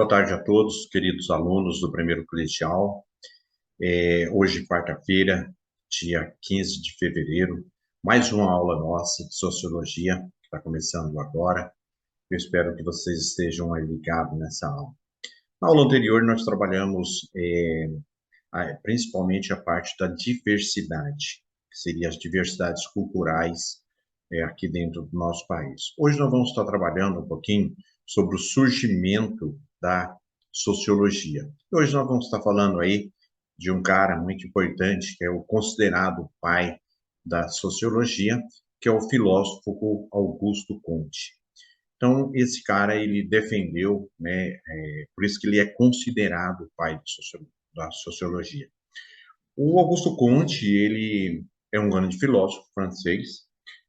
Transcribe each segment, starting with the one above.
Boa tarde a todos, queridos alunos do primeiro colegial. Hoje, quarta-feira, dia 15 de fevereiro, mais uma aula nossa de Sociologia, que está começando agora. Eu espero que vocês estejam aí ligados nessa aula. Na aula anterior, nós trabalhamos principalmente a parte da diversidade, que seria as diversidades culturais aqui dentro do nosso país. Hoje nós vamos estar trabalhando um pouquinho sobre o surgimento da sociologia. Hoje nós vamos estar falando aí de um cara muito importante, que é o considerado pai da sociologia, que é o filósofo Augusto Comte. Então, esse cara, ele defendeu, né, por isso que ele é considerado o pai da sociologia. O Augusto Comte, ele é um grande filósofo francês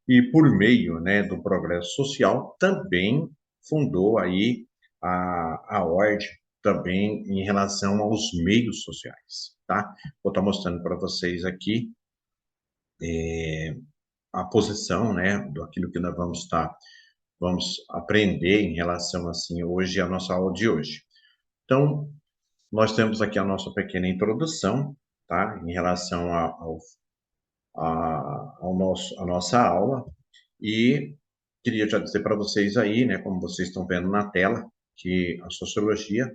e, por meio, né, do progresso social, também fundou aí a ordem também em relação aos meios sociais, tá? Vou estar mostrando para vocês aqui a posição, né, do aquilo que nós vamos aprender em relação, assim, hoje, a nossa aula de hoje. Então, nós temos aqui a nossa pequena introdução, tá? Em relação a nossa aula, e queria já dizer para vocês aí, né, como vocês estão vendo na tela, que a sociologia,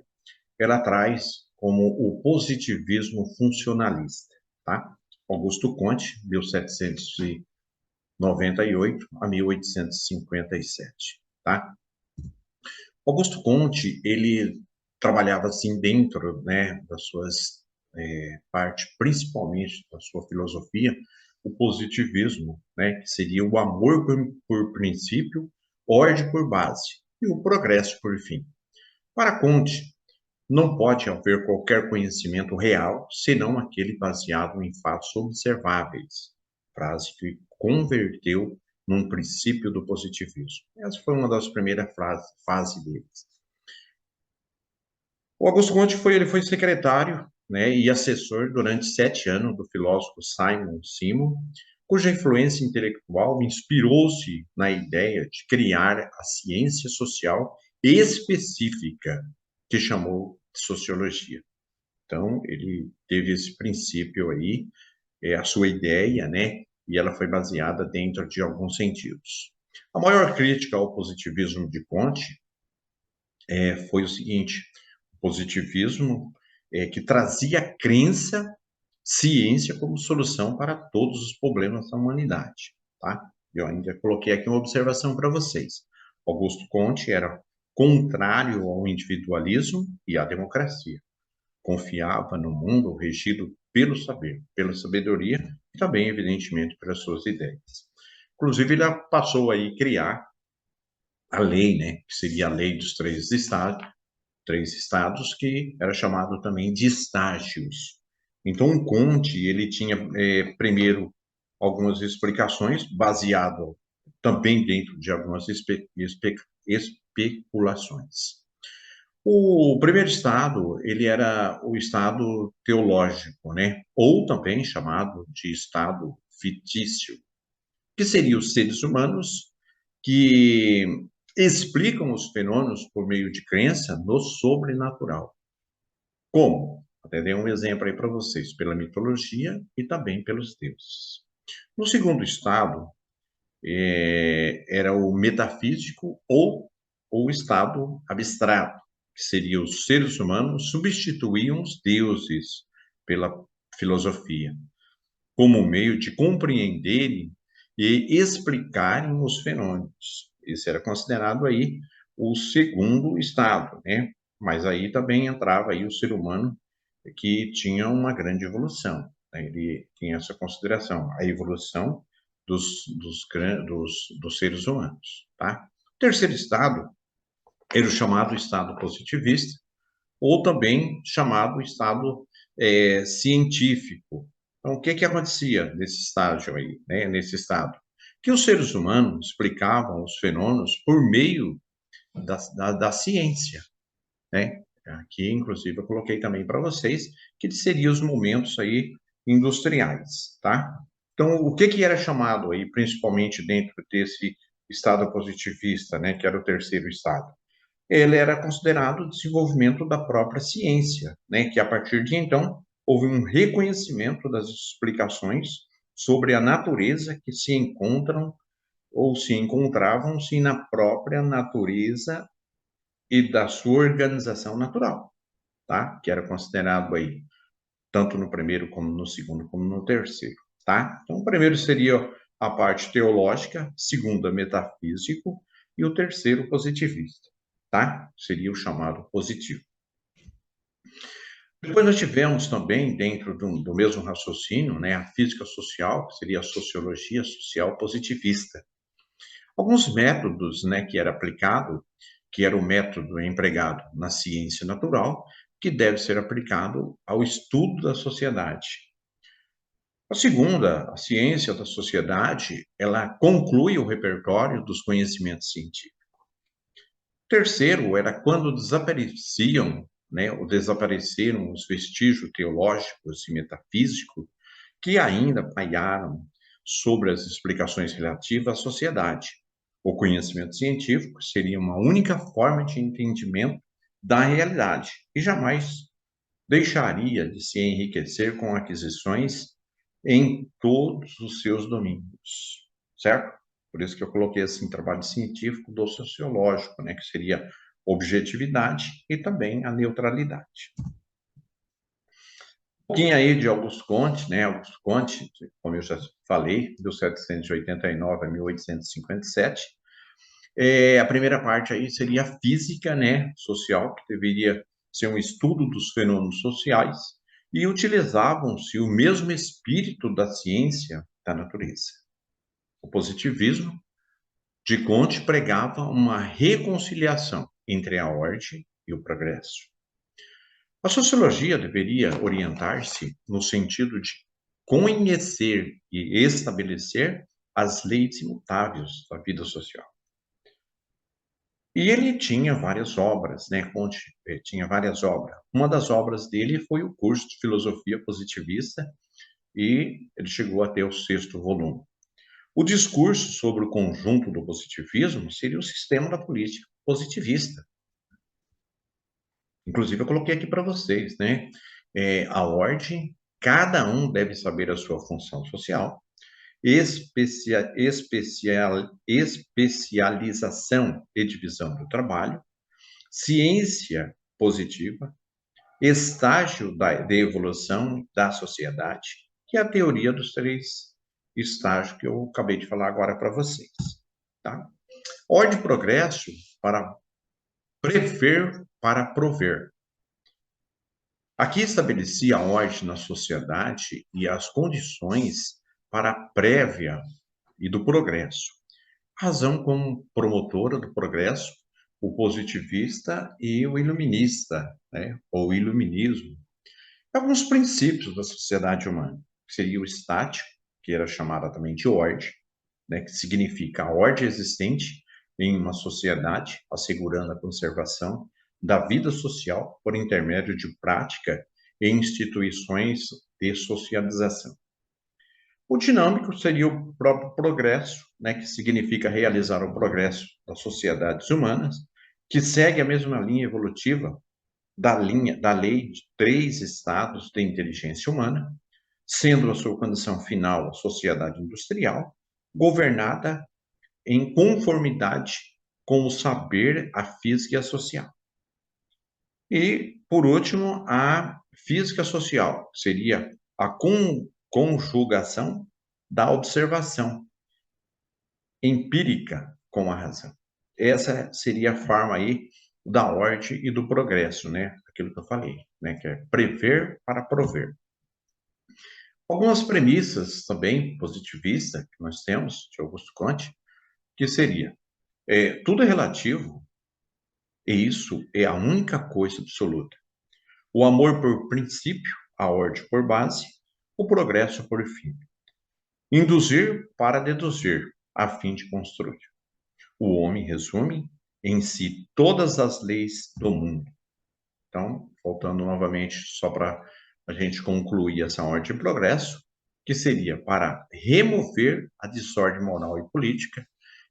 ela traz como o positivismo funcionalista, tá? Augusto Comte, 1798 a 1857, tá? Augusto Comte, ele trabalhava assim dentro, né, das suas parte, principalmente da sua filosofia, o positivismo, né, que seria o amor por princípio, ordem por base e o progresso por fim. Para Comte, não pode haver qualquer conhecimento real senão aquele baseado em fatos observáveis, frase que converteu num princípio do positivismo. Essa foi uma das primeiras fases deles. O Augusto Comte foi secretário, né, e assessor durante 7 anos do filósofo Simon Simon, cuja influência intelectual inspirou-se na ideia de criar a ciência social específica, que chamou de sociologia. Então, ele teve esse princípio aí, a sua ideia, né, e ela foi baseada dentro de alguns sentidos. A maior crítica ao positivismo de Comte foi o seguinte: o positivismo que trazia a crença, ciência como solução para todos os problemas da humanidade, tá? Eu ainda coloquei aqui uma observação para vocês. Augusto Comte era contrário ao individualismo e à democracia. Confiava no mundo regido pelo saber, pela sabedoria e também, evidentemente, pelas suas ideias. Inclusive, ele passou aí a criar a lei, né, que seria a lei dos três estados, que era chamado também de estágios. Então, o Comte, ele tinha, primeiro, algumas explicações, baseado também dentro de algumas especulações. O primeiro estado, ele era o estado teológico, né? Ou também chamado de estado fictício, que seriam os seres humanos que explicam os fenômenos por meio de crença no sobrenatural. Como? Até dei um exemplo aí para vocês, pela mitologia e também pelos deuses. No segundo estado, era o metafísico ou o estado abstrato, que seria os seres humanos substituíam os deuses pela filosofia, como meio de compreenderem e explicarem os fenômenos. Esse era considerado aí o segundo estado, né? Mas aí também entrava aí o ser humano que tinha uma grande evolução, né? Ele tinha essa consideração, a evolução dos seres humanos, tá? O terceiro estado era o chamado estado positivista, ou também chamado estado científico. Então, o que que acontecia nesse estágio aí, né, nesse estado? Que os seres humanos explicavam os fenômenos por meio da ciência, né? Aqui, inclusive, eu coloquei também para vocês que seriam os momentos aí industriais, tá? Então, o que que era chamado aí, principalmente dentro desse estado positivista, né, que era o terceiro estado? ele era considerado o desenvolvimento da própria ciência, né? Que a partir de então houve um reconhecimento das explicações sobre a natureza que se encontram ou se encontravam-se na própria natureza e da sua organização natural, tá? Que era considerado aí tanto no primeiro como no segundo como no terceiro, tá? Então, o primeiro seria a parte teológica, segundo a metafísico e o terceiro positivista, tá? Seria o chamado positivo. Depois nós tivemos também, dentro do mesmo raciocínio, né, a física social, que seria a sociologia social positivista. Alguns métodos, né, que era aplicado, que era o método empregado na ciência natural, que deve ser aplicado ao estudo da sociedade. A segunda, a ciência da sociedade, ela conclui o repertório dos conhecimentos científicos. O terceiro era quando desapareciam, né, ou desapareceram os vestígios teológicos e metafísicos que ainda paiaram sobre as explicações relativas à sociedade. O conhecimento científico seria uma única forma de entendimento da realidade e jamais deixaria de se enriquecer com aquisições em todos os seus domínios, certo? Por isso que eu coloquei assim, trabalho científico do sociológico, né, que seria objetividade e também a neutralidade. Um pouquinho aí de Augusto Comte, né? Augusto Comte, como eu já falei, de 1789 a 1857. A primeira parte aí seria a física, né, social, que deveria ser um estudo dos fenômenos sociais, e utilizavam-se o mesmo espírito da ciência da natureza. O positivismo de Comte pregava uma reconciliação entre a ordem e o progresso. A sociologia deveria orientar-se no sentido de conhecer e estabelecer as leis imutáveis da vida social. E ele tinha várias obras, né? Conte tinha várias obras. Uma das obras dele foi o curso de filosofia positivista e ele chegou a ter o sexto volume. O discurso sobre o conjunto do positivismo seria o sistema da política positivista. Inclusive, eu coloquei aqui para vocês, né? A ordem, cada um deve saber a sua função social, especialização e divisão do trabalho, ciência positiva, estágio de evolução da sociedade, que é a teoria dos três estágios que eu acabei de falar agora para vocês. Tá? Ordem e progresso para prever para prover. Aqui estabeleci a ordem na sociedade e as condições para a prévia e do progresso. Razão como promotora do progresso, o positivista e o iluminista, né? Ou iluminismo. Alguns princípios da sociedade humana, que seria o estático, que era chamada também de ordem, né? Que significa a ordem existente em uma sociedade, assegurando a conservação da vida social por intermédio de prática e instituições de socialização. O dinâmico seria o próprio progresso, né, que significa realizar o progresso das sociedades humanas, que segue a mesma linha evolutiva da lei de três estados de inteligência humana, sendo a sua condição final a sociedade industrial, governada em conformidade com o saber, a física e a social. E, por último, a física social, que seria a conjugação da observação empírica com a razão. Essa seria a forma aí da ordem e do progresso, né? Aquilo que eu falei, né? Que é prever para prover. Algumas premissas também positivistas que nós temos de Augusto Comte, que seria tudo é relativo e isso é a única coisa absoluta. O amor por princípio, a ordem por base, o progresso por fim. Induzir para deduzir, a fim de construir. O homem resume em si todas as leis do mundo. Então, voltando novamente, só para a gente concluir essa ordem de progresso, que seria para remover a desordem moral e política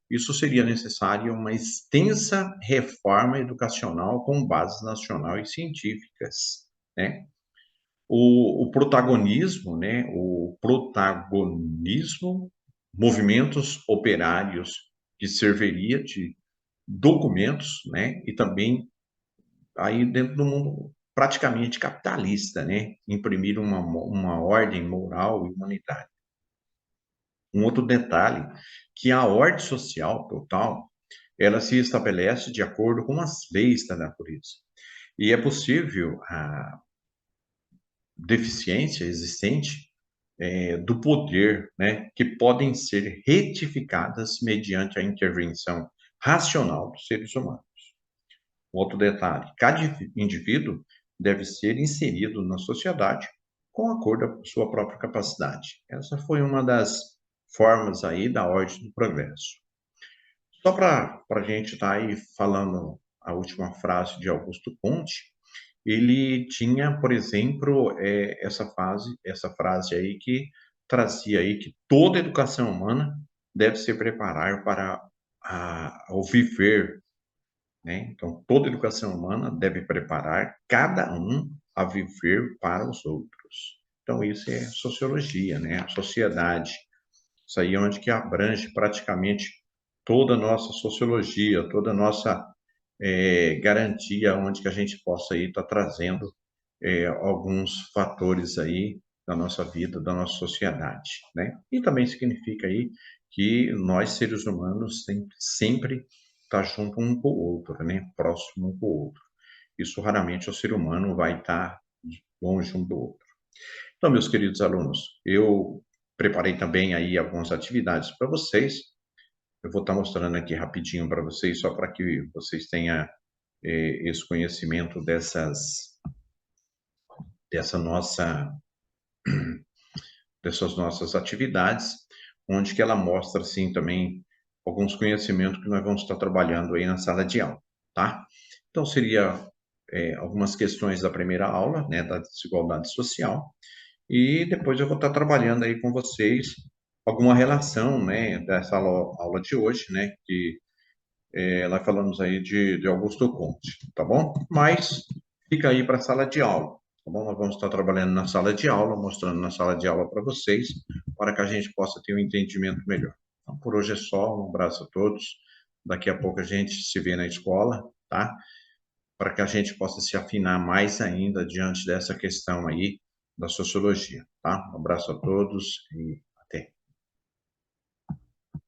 isso seria necessária uma extensa reforma educacional com bases nacionais e científicas, né? O protagonismo, movimentos operários que serviria de documentos, né? E também aí dentro do mundo praticamente capitalista, né? Imprimir uma ordem moral e humanitária. Um outro detalhe, que a ordem social total, ela se estabelece de acordo com as leis da natureza. E é possível a deficiência existente do poder, né, que podem ser retificadas mediante a intervenção racional dos seres humanos. Outro detalhe, cada indivíduo deve ser inserido na sociedade com acordo à sua própria capacidade. Essa foi uma das formas aí da ordem do progresso. Só para a gente estar aí falando a última frase de Augusto Comte, ele tinha, por exemplo, essa frase aí que trazia aí que toda educação humana deve se preparar para o viver, né? Então, toda educação humana deve preparar cada um a viver para os outros. Então, isso é sociologia, né? A sociedade. Isso aí é onde que abrange praticamente toda a nossa sociologia, toda a nossa garantia, onde que a gente possa aí estar trazendo alguns fatores aí da nossa vida, da nossa sociedade, né? E também significa aí que nós, seres humanos, tem que sempre estar junto um com o outro, né? Próximo um com o outro. Isso raramente o ser humano vai estar longe um do outro. Então, meus queridos alunos, eu preparei também aí algumas atividades para vocês. Eu vou estar mostrando aqui rapidinho para vocês, só para que vocês tenham esse conhecimento dessa nossa, dessas nossas atividades, onde que ela mostra, assim, também alguns conhecimentos que nós vamos estar trabalhando aí na sala de aula, tá? Então, seria algumas questões da primeira aula, né, da desigualdade social, e depois eu vou estar trabalhando aí com vocês alguma relação, né, dessa aula de hoje, né, que nós falamos aí de Augusto Comte, tá bom? Mas fica aí para a sala de aula, tá bom? Nós vamos estar trabalhando na sala de aula, mostrando na sala de aula para vocês, para que a gente possa ter um entendimento melhor. Então, por hoje é só, um abraço a todos. Daqui a pouco a gente se vê na escola, tá? Para que a gente possa se afinar mais ainda diante dessa questão aí da sociologia, tá? Um abraço a todos e até.